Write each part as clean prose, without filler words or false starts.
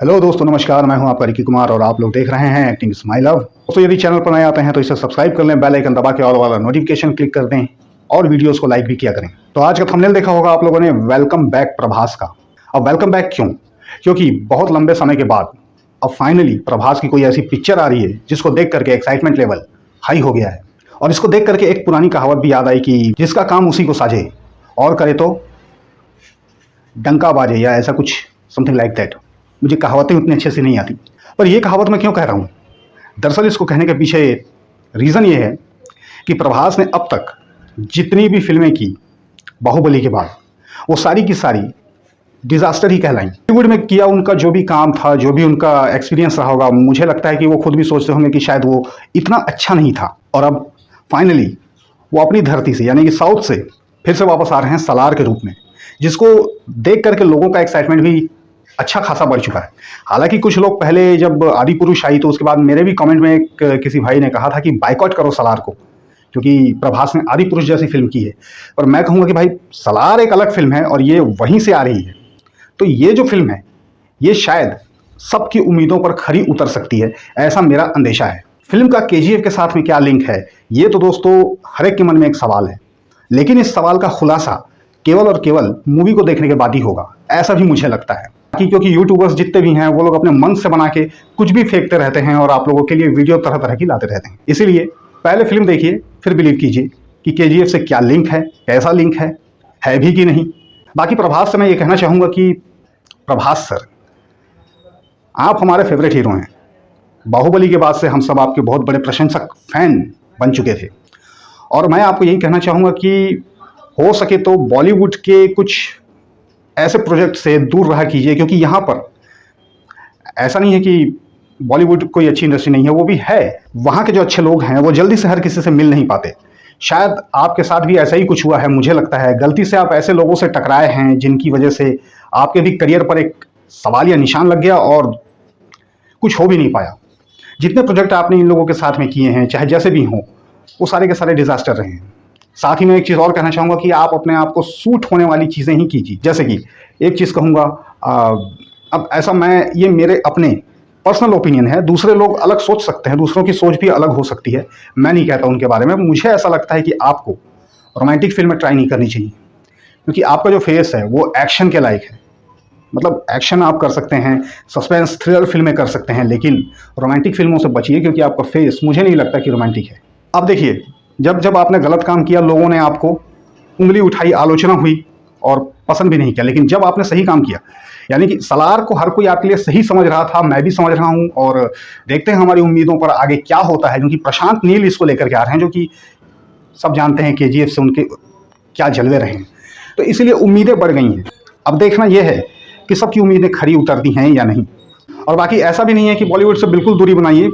Hello दोस्तों, नमस्कार। मैं हूं आपका रिकी कुमार और आप लोग देख रहे हैं एक्टिंग इज माय लव। दोस्तों, यदि चैनल पर नए आते हैं तो इसे सब्सक्राइब कर लें, बेल आइकन दबा के ऑल वाला नोटिफिकेशन क्लिक कर दें और वीडियोस को लाइक भी किया करें। तो आज का थंबनेल देखा होगा आप लोगों ने, वेलकम बैक प्रभास का। अब वेलकम बैक क्यों? क्योंकि बहुत लंबे समय के बाद अब फाइनली प्रभास की कोई ऐसी पिक्चर आ रही है जिसको देख करके एक्साइटमेंट लेवल हाई हो गया है। और इसको देख करके एक पुरानी कहावत भी याद आई कि जिसका काम उसी को साझे और करे तो डंका बाजे, या ऐसा कुछ समथिंग लाइक दैट। मुझे कहावतें उतनी अच्छे से नहीं आती, पर यह कहावत मैं क्यों कह रहा हूँ? दरअसल इसको कहने के पीछे रीज़न ये है कि प्रभास ने अब तक जितनी भी फिल्में की बाहुबली के बाद, वो सारी की सारी डिजास्टर ही कहलाई। बॉलीवुड में किया उनका जो भी काम था, जो भी उनका एक्सपीरियंस रहा होगा, मुझे लगता है कि वो खुद भी सोचते होंगे कि शायद वो इतना अच्छा नहीं था। और अब फाइनली वो अपनी धरती से, यानी कि साउथ से फिर से वापस आ रहे हैं सलार के रूप में, जिसको देख करके लोगों का एक्साइटमेंट भी अच्छा खासा बढ़ चुका है। हालांकि कुछ लोग पहले जब आदि पुरुष आई तो उसके बाद मेरे भी कमेंट में किसी भाई ने कहा था कि बाइकआउट करो सलार को, क्योंकि प्रभास ने आदि पुरुष जैसी फिल्म की है। पर मैं कहूँगा कि भाई, सलार एक अलग फिल्म है और ये वहीं से आ रही है। तो ये जो फिल्म है, ये शायद सबकी उम्मीदों पर खरी उतर सकती है, ऐसा मेरा अंदेशा है। फिल्म का केजीएफ के साथ में क्या लिंक है, ये तो दोस्तों हर एक के मन में एक सवाल है। लेकिन इस सवाल का खुलासा केवल और केवल मूवी को देखने के बाद ही होगा, ऐसा भी मुझे लगता है। क्योंकि यूट्यूबर्स जितने भी हैं वो लोग अपने मन से बना के कुछ भी फेंकते रहते हैं और आप लोगों के लिए वीडियो तरह तरह की लाते रहते हैं। इसीलिए पहले फिल्म देखिए, फिर बिलीव कीजिए कि केजीएफ से क्या लिंक है, कैसा लिंक है भी कि नहीं। बाकी प्रभास से मैं ये कहना चाहूँगा कि प्रभास सर, आप हमारे फेवरेट हीरो हैं। बाहुबली के बाद से हम सब आपके बहुत बड़े प्रशंसक फैन बन चुके थे। और मैं आपको यही कहना चाहूँगा कि हो सके तो बॉलीवुड के कुछ ऐसे प्रोजेक्ट से दूर रहा कीजिए, क्योंकि यहाँ पर ऐसा नहीं है कि बॉलीवुड कोई अच्छी इंडस्ट्री नहीं है, वो भी है। वहाँ के जो अच्छे लोग हैं वो जल्दी से हर किसी से मिल नहीं पाते। शायद आपके साथ भी ऐसा ही कुछ हुआ है, मुझे लगता है। गलती से आप ऐसे लोगों से टकराए हैं जिनकी वजह से आपके भी करियर पर एक सवाल या निशान लग गया और कुछ हो भी नहीं पाया। जितने प्रोजेक्ट आपने इन लोगों के साथ में किए हैं, चाहे जैसे भी हों, वो सारे के सारे डिजास्टर रहे हैं। साथ ही मैं एक चीज़ और कहना चाहूँगा कि आप अपने आप को सूट होने वाली चीज़ें ही कीजिए। जैसे कि एक चीज़ कहूँगा, अब ऐसा ये मेरे अपने पर्सनल ओपिनियन है, दूसरे लोग अलग सोच सकते हैं, दूसरों की सोच भी अलग हो सकती है, मैं नहीं कहता उनके बारे में। मुझे ऐसा लगता है कि आपको रोमांटिक फिल्में ट्राई नहीं करनी चाहिए, क्योंकि आपका जो फेस है वो एक्शन के लायक है। मतलब एक्शन आप कर सकते हैं, सस्पेंस थ्रिलर फिल्में कर सकते हैं, लेकिन रोमांटिक फिल्मों से बचिए, क्योंकि आपका फेस मुझे नहीं लगता कि रोमांटिक है। अब देखिए, जब जब आपने गलत काम किया, लोगों ने आपको उंगली उठाई, आलोचना हुई और पसंद भी नहीं किया। लेकिन जब आपने सही काम किया, यानी कि सलार को हर कोई आपके लिए सही समझ रहा था, मैं भी समझ रहा हूँ, और देखते हैं हमारी उम्मीदों पर आगे क्या होता है। क्योंकि प्रशांत नील इसको लेकर के आ रहे हैं, जो कि सब जानते हैं केजीएफ से उनके क्या जलवे रहे हैं। तो इसीलिए उम्मीदें बढ़ गई हैं। अब देखना यह है कि सबकी उम्मीदें खरी उतरती हैं या नहीं। और बाकी ऐसा भी नहीं है कि बॉलीवुड से बिल्कुल दूरी बनाइए,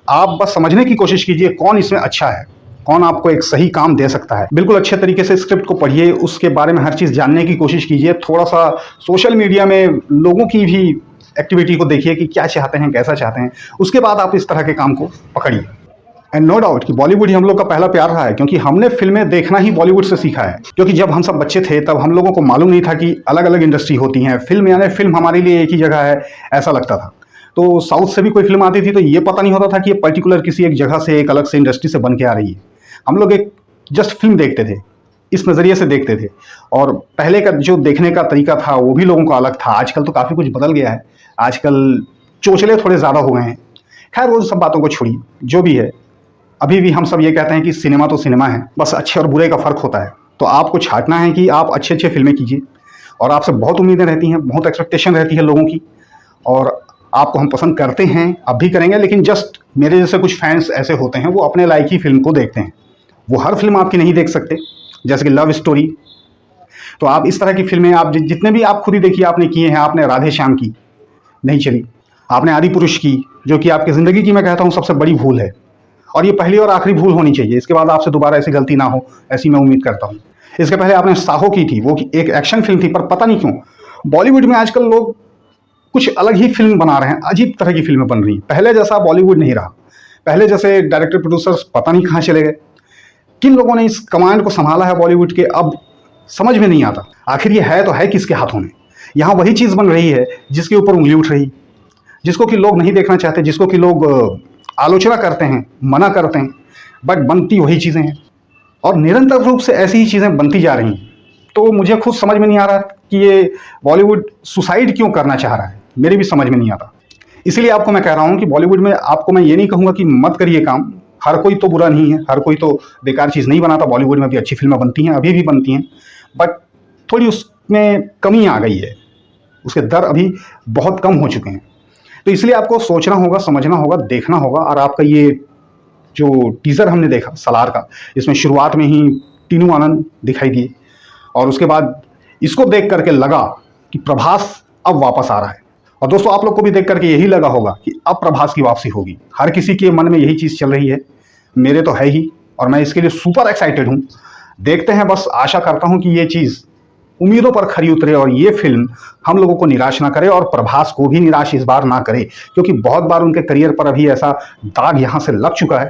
आप बस समझने की कोशिश कीजिए कौन इसमें अच्छा है, कौन आपको एक सही काम दे सकता है। बिल्कुल अच्छे तरीके से स्क्रिप्ट को पढ़िए, उसके बारे में हर चीज़ जानने की कोशिश कीजिए। थोड़ा सा सोशल मीडिया में लोगों की भी एक्टिविटी को देखिए कि क्या चाहते हैं, कैसा चाहते हैं, उसके बाद आप इस तरह के काम को पकड़िए। एंड नो डाउट कि बॉलीवुड ही हम लोग का पहला प्यार रहा है, क्योंकि हमने फिल्में देखना ही बॉलीवुड से सीखा है। क्योंकि जब हम सब बच्चे थे तब हम लोगों को मालूम नहीं था कि अलग अलग इंडस्ट्री होती हैं। फिल्म यानी फिल्म हमारे लिए एक ही जगह है, ऐसा लगता था। तो साउथ से भी कोई फिल्म आती थी तो ये पता नहीं होता था कि ये पर्टिकुलर किसी एक जगह से, एक अलग से इंडस्ट्री से बन के आ रही है। हम लोग एक जस्ट फिल्म देखते थे, इस नज़रिए से देखते थे। और पहले का जो देखने का तरीका था वो भी लोगों का अलग था। आजकल तो काफ़ी कुछ बदल गया है, आजकल चोचले थोड़े ज़्यादा हो गए हैं। खैर, वो सब बातों को छोड़िए, जो भी है, अभी भी हम सब ये कहते हैं कि सिनेमा तो सिनेमा है, बस अच्छे और बुरे का फ़र्क होता है। तो आपको छांटना है कि आप अच्छे अच्छे फिल्में कीजिए, और आपसे बहुत उम्मीदें रहती हैं, बहुत एक्सपेक्टेशन रहती है लोगों की, और आपको हम पसंद करते हैं, अब भी करेंगे। लेकिन जस्ट मेरे जैसे कुछ फैंस ऐसे होते हैं, वो अपने लायक ही फिल्म को देखते हैं, वो हर फिल्म आपकी नहीं देख सकते। जैसे कि लव स्टोरी, तो आप इस तरह की फिल्में आप जितने भी आप खुद ही देखिए, आपने किए हैं। आपने राधे श्याम की, नहीं चली। आपने आदि पुरुष की, जो कि आपकी ज़िंदगी की मैं कहता हूँ सबसे बड़ी भूल है, और ये पहली और आखिरी भूल होनी चाहिए। इसके बाद आपसे दोबारा ऐसी गलती ना हो, ऐसी मैं उम्मीद करता हूँ। इसके पहले आपने साहो की थी, वो एक एक्शन फिल्म थी, पर पता नहीं क्यों बॉलीवुड में आजकल लोग कुछ अलग ही फिल्म बना रहे हैं, अजीब तरह की फिल्में बन रही हैं। पहले जैसा बॉलीवुड नहीं रहा, पहले जैसे डायरेक्टर प्रोड्यूसर्स पता नहीं कहाँ चले गए। किन लोगों ने इस कमांड को संभाला है बॉलीवुड के, अब समझ में नहीं आता। आखिर ये है तो है किसके हाथों में? यहाँ वही चीज़ बन रही है जिसके ऊपर उंगली उठ रही। जिसको कि लोग नहीं देखना चाहते, जिसको कि लोग आलोचना करते हैं, मना करते हैं, बट बनती वही चीज़ें हैं और निरंतर रूप से ऐसी ही चीज़ें बनती जा रही हैं। तो मुझे खुद समझ में नहीं आ रहा कि ये बॉलीवुड सुसाइड क्यों करना चाह रहा है, मेरी भी समझ में नहीं आता। इसलिए आपको मैं कह रहा हूँ कि बॉलीवुड में आपको मैं ये नहीं कहूँगा कि मत करिए काम, हर कोई तो बुरा नहीं है, हर कोई तो बेकार चीज़ नहीं बनाता, बॉलीवुड में भी अच्छी फिल्में बनती हैं, अभी भी बनती हैं, बट थोड़ी उसमें कमी आ गई है, उसके दर अभी बहुत कम हो चुके हैं। तो इसलिए आपको सोचना होगा, समझना होगा, देखना होगा। और आपका ये जो टीज़र हमने देखा सलार का, इसमें शुरुआत में ही टीनू आनंद दिखाई दिए और उसके बाद इसको देख करके लगा कि प्रभास अब वापस आ रहा है। और दोस्तों आप लोग को भी देख करके यही लगा होगा कि अब प्रभास की वापसी होगी, हर किसी के मन में यही चीज़ चल रही है, मेरे तो है ही, और मैं इसके लिए सुपर एक्साइटेड हूँ। देखते हैं, बस आशा करता हूँ कि ये चीज़ उम्मीदों पर खरी उतरे और ये फिल्म हम लोगों को निराश ना करे और प्रभास को भी निराश इस बार ना करे, क्योंकि बहुत बार उनके करियर पर अभी ऐसा दाग यहाँ से लग चुका है।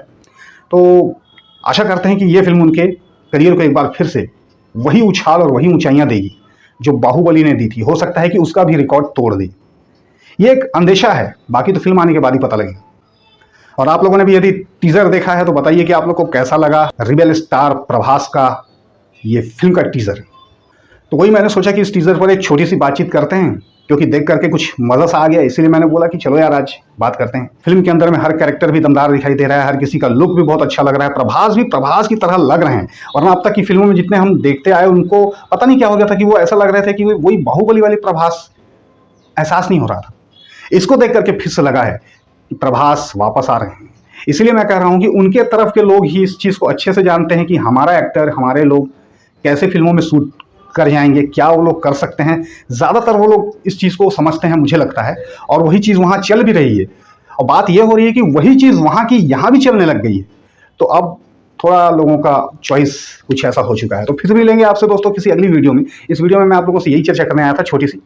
तो आशा करते हैं कि ये फिल्म उनके करियर को एक बार फिर से वही उछाल और वही ऊंचाइयां देगी जो बाहुबली ने दी थी। हो सकता है कि उसका भी रिकॉर्ड तोड़ दे, ये एक अंदेशा है, बाकी तो फिल्म आने के बाद ही पता लगेगा। और आप लोगों ने भी यदि टीजर देखा है तो बताइए कि आप लोग को कैसा लगा रिबेल स्टार प्रभास का ये फिल्म का टीजर। तो वही मैंने सोचा कि इस टीजर पर एक छोटी सी बातचीत करते हैं, क्योंकि देख करके कुछ मजा सा आ गया, इसीलिए मैंने बोला कि चलो यार आज बात करते हैं। फिल्म के अंदर में हर कैरेक्टर भी दमदार दिखाई दे रहा है, हर किसी का लुक भी बहुत अच्छा लग रहा है, प्रभास भी प्रभास की तरह लग रहे हैं। वरना अब तक की फिल्मों में जितने हम देखते आए उनको पता नहीं क्या हो गया था कि वो ऐसा लग रहे थे कि वही बाहुबली वाली प्रभास एहसास नहीं हो रहा था। इसको देख करके फिर से लगा है कि प्रभास वापस आ रहे हैं। इसलिए मैं कह रहा हूं कि उनके तरफ के लोग ही इस चीज़ को अच्छे से जानते हैं कि हमारा एक्टर, हमारे लोग कैसे फिल्मों में शूट कर जाएंगे, क्या वो लोग कर सकते हैं। ज़्यादातर वो लोग इस चीज़ को समझते हैं, मुझे लगता है, और वही चीज़ वहाँ चल भी रही है। और बात ये हो रही है कि वही चीज़ वहाँ की यहाँ भी चलने लग गई है। तो अब थोड़ा लोगों का चॉइस कुछ ऐसा हो चुका है। तो फिर मिलेंगे आपसे दोस्तों किसी अगली वीडियो में। इस वीडियो में मैं आप लोगों से यही चर्चा करने आया था, छोटी सी।